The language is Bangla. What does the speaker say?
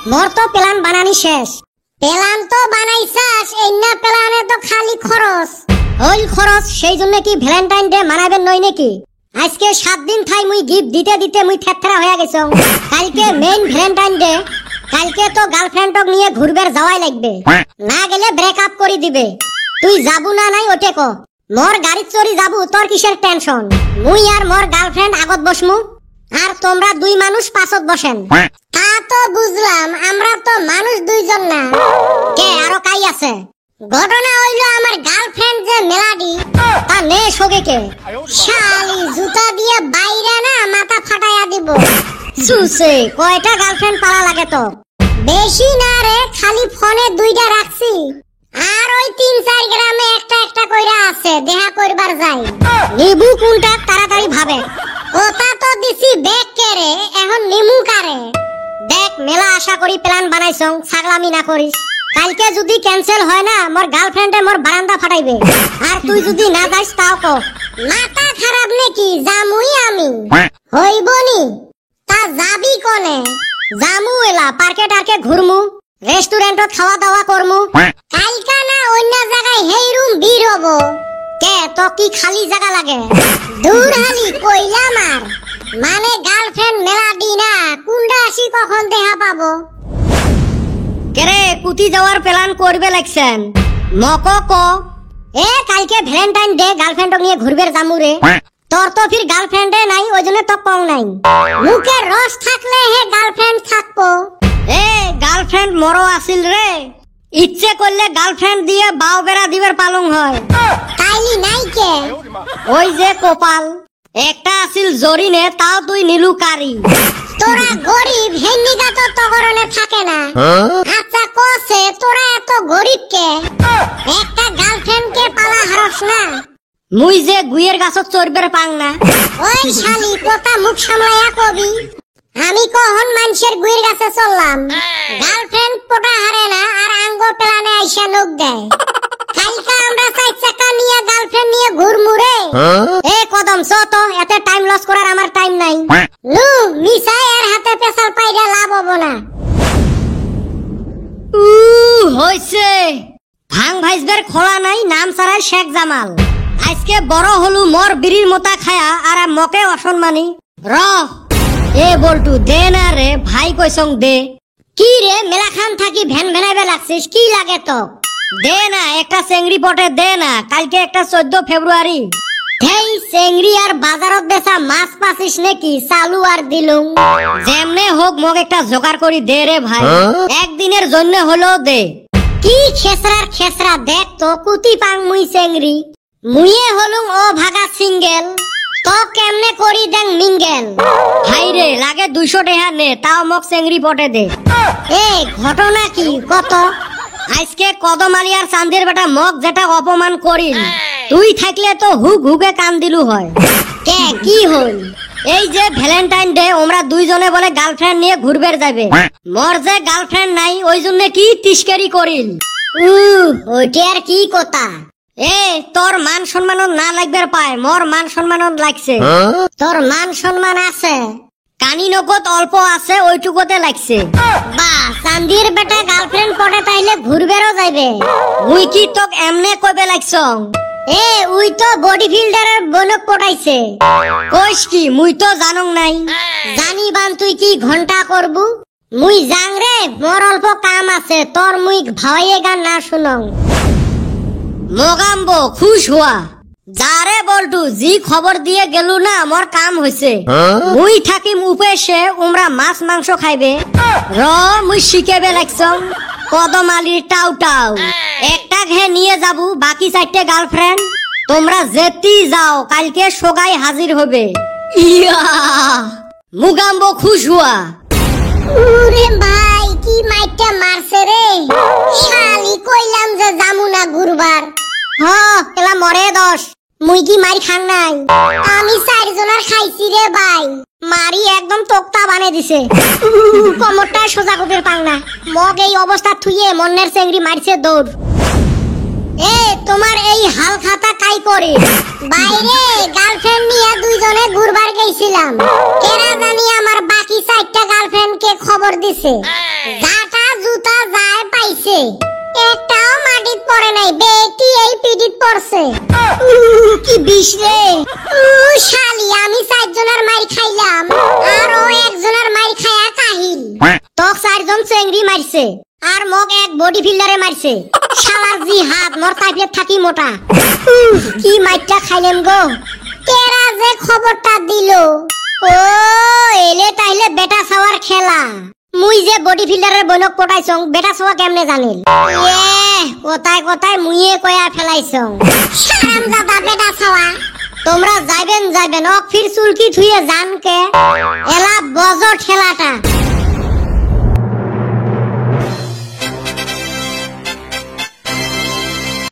মোর তো প্ল্যান বানানি শেষ। প্ল্যান তো বানাইছাস, এই না প্ল্যানে তো খালি খরচ। ওই খরচ সেই জন্য কি ভ্যালেন্টাইন ডে মানাবেন নই নাকি? আজকে 7 দিন থাই মুই গিফট দিতে দিতে মুই থেতরা হয়ে গেছ। কালকে মেইন ভ্যালেন্টাইন ডে, কালকে তো গার্লফ্রেন্ডক নিয়ে ঘুরবার যাওয়াই লাগবে, না গেলে ব্রেকআপ করে দিবে। তুই যাবু না নাই ওটে ক। মোর গাড়ি চড়ি যাবু, তোর কিসের টেনশন? মুই আর মোর গার্লফ্রেন্ড আগত বসমু, আর তোমরা দুই মানুষ পাছত বসেন। তা তো বুঝলাম, আমরা তো মানুষ দুইজন না। কে আরো কাই আছে? ঘটনা হইলো আমার গার্লফ্রেন্ড যে মেলাডি, তা নে সগে কে শালি জুতা দিয়ে বাইরে না মাথা ফাটাইয়া দিব। সুসে কয়টা গার্লফ্রেন্ড পালা লাগে তো? বেশি না রে, খালি ফোনে 2টা রাখছি, আর ওই 3-4 গ্রামে একটা একটা কইরা আছে, দেখা করবার যাই। নিবু কোনটা তাড়াতাড়ি ভাবে। কথা তো দিছি বেক কেরে, এখন নিমু কারে। দেখ মেলা আশা করি প্ল্যান বানাইছং, ছাগলামি না করিস। কালকে যদি ক্যান্সেল হয় না, মোর গার্লফ্রেন্ডে মোর বারান্দা ফাটাইবে। আর তুই যদি না যাস তাও কো। মাথা খারাপ নাকি? জামুই আমি হইবনি। তা যাবি কোনে? জামু এলা পার্কে টার্কে ঘুরমু, রেস্টুরেন্টত খাওয়া দাওয়া করমু। কালকা না অন্য জায়গায় হেই রুম বীর হব। কে তো কি খালি জায়গা লাগে? দূর হালি কইলাম। আর মানে গার্লফ্রেন্ড মেলাডি না, কুন্ডা আসি কখন দেখা পাবো? কেরে কুতি যাওয়ার প্ল্যান করবে লাগছেন? মক ক। এ কালকে ভ্যালেন্টাইন ডে, গার্লফ্রেন্ডক নিয়ে ঘুরবে যামু রে। তোর তো ফির গার্লফ্রেন্ডে নাই, ওই জন্য তো কও নাই। মুখের রস থাকলে হে গার্লফ্রেন্ড থাকবো। এ গার্লফ্রেন্ড মরো আসিল রে, ইচ্ছে করলে গার্লফ্রেন্ড দিয়ে বাও বেড়া দিবার পালং হয়। তাইলি নাই কে? ওই যে কপাল একটা আসিল জরিনে, তাও তুই নিলু কারি। তোরা গরিব হেন্নিকা তো তগরনে থাকে না। আচ্ছা কোসে তোরা এত গরিব কে? একটা গার্লফ্রেন্ড কে পালা হারস না? মুই যে গুয়ের গাছত চড়বের পাং না। ওই শালি কথা মুখ সামলাইয়া কবি। আমি কখন মানুষের গুয়ের গাছে চললাম? গার্লফ্রেন্ড পোটা হারে না, আর আঙ্গ প্ল্যানে আইসা নোক দেয়। কালকা আমরা 4 চাকা নিয়ে গার্লফ্রেন্ড নিয়ে ঘুরমু রে। এ কদম চ তো, এতে টাইম লস করার আমার টাইম নাই। নু মিসাই এর হাতে পেছাল পাইরা লাভ হবো না। হইছে ভাং ভাইজবের খোলা নাই, নাম ছাড়াই শেখ জামাল। আজকে বড় হলু মোর বিড়ির মোতা খায়া, আর মকে অসম্মানী। র এ বলটু দে না রে ভাই, কইসং দে। কি রে মেলা খান থাকি ভ্যান ভ্যানাইবে লাগছিস, কি লাগে তো? দে না একটা চেংড়ি পটে দে না, কালকে একটা 14 ফেব্রুয়ারি। হেই চেংড়ি আর বাজারত বেচা মাছ পাছিস নাকি? চালু আর দিলুম। যেমনে হোক মোক একটা জোগাড় করি দে রে ভাই, একদিনের জন্য হলেও দে। কি খেসরার খেসরা দেখ তো, কুতি পাং মুই চেংড়ি। মুইয়ে হলুম ও ভাগা সিঙ্গেল, তো কেমনে করি দেন মিঙ্গেল। ভাই রে লাগে 200 টাকা নে, তাও মোক চেংড়ি পটে দে। এ ঘটনা কি কত? আজকে কদমালি আর চান্দের বেটা মক যেটা অপমান করিল, তুই থাকলে তো হুক হুকে কান দিলু হয়। কে কি হল? এই যে ভ্যালেন্টাইন ডে, আমরা দুইজনে বলে গার্লফ্রেন্ড নিয়ে ঘুরবে যাবে। মোর যে গার্লফ্রেন্ড নাই, ওই জন্য কি তিস্কারি করিল। ওইটা আর কি কথা? এ তোর মান সম্মান না লাগবে পায়, মোর মান সম্মান লাগছে। তোর মান সম্মান আছে, কানি নগদ অল্প আছে, ওইটুকুতে লাগছে। বা চান্দির বেটা গার্লফ্রেন্ড পটে তাইলে ঘুরবেরও যাইবে। মুই কি তোক এমনে কইবে লাগছং? এ উই তো বডি বিল্ডারের বনক পটাইছে। কইস কি? মুই তো জানং নাই। জানি বান তুই কি ঘন্টা করবু? মুই জাং রে, মোর অল্প কাম আছে, তোর মুই ভাইয়ে গান না শুনং। মগাম্বো খুশ হওয়া যারে বলটু, জি খবর দিয়ে গেলু না, মোর কাম হইছে। মুই থাকিম উপেসে, উমরা মাছ মাংস খাইবে। র মুই শিখেবে লাগছং কদমালির টাউ টাউ। একটা ঘে নিয়ে যাবু, বাকি 4টে গার্লফ্রেন্ড তোমরা যেতি যাও, কালকে সোগাই হাজির হবে। ইয়া মুগাম্বো খুশ হওয়া। ওরে ভাই কি মাইটা মারছে রে, শালি কইলাম যে জামু না ঘুরবার। এলা মরে 10, মুই কি মারি খান নাই? আমি 4 জনের খাইছি রে ভাই, মারি একদম তোক্তা বানিয়ে দিছে। কোমরটা সোজা কবির পাং না, মগ এই অবস্থা থুইয়ে মন্নের চেংড়ি মারছে দৌড়। এ তোমার এই হাল খাতা কাই করে? বাইরে গার্লফ্রেন্ড নিয়ে দুইজনে ঘুরবার গেছিলাম, কেরা জানি আমার বাকি 4টা গার্লফ্রেন্ড কে খবর দিছে। যা মারছে একটাও মাটিত পড়ে নাই বেটি এই পিডিত পড়ছে কি বিষ রে শালি আমি চারজনের মার খাইলাম আর ও একজনের মার খায়া কাহিল তক চারজন চেংড়ি মারছে আর মোক এক বডি ফিল্ডারে মারছে শালার জি হাত মোর টাইপে থাকি মোটা কি মাইটটা খাইলেম গো কেরা যে খবরটা দিল ও এলে তাইলে বেটা ছাওয়ার খেলা মুই যে বডি ফিল্ডারের বনক পটাইছং বেটা ছাওয়া কেমনে জানিল কোথায় কোথায় মুইয়ে কয়া ফেলাইছং শারাম দাদা বেটা ছাওয়া তোমরা যাইবেন ও ফির চুলকি থুয়ে জানকে এলা বজর ঠেলাটা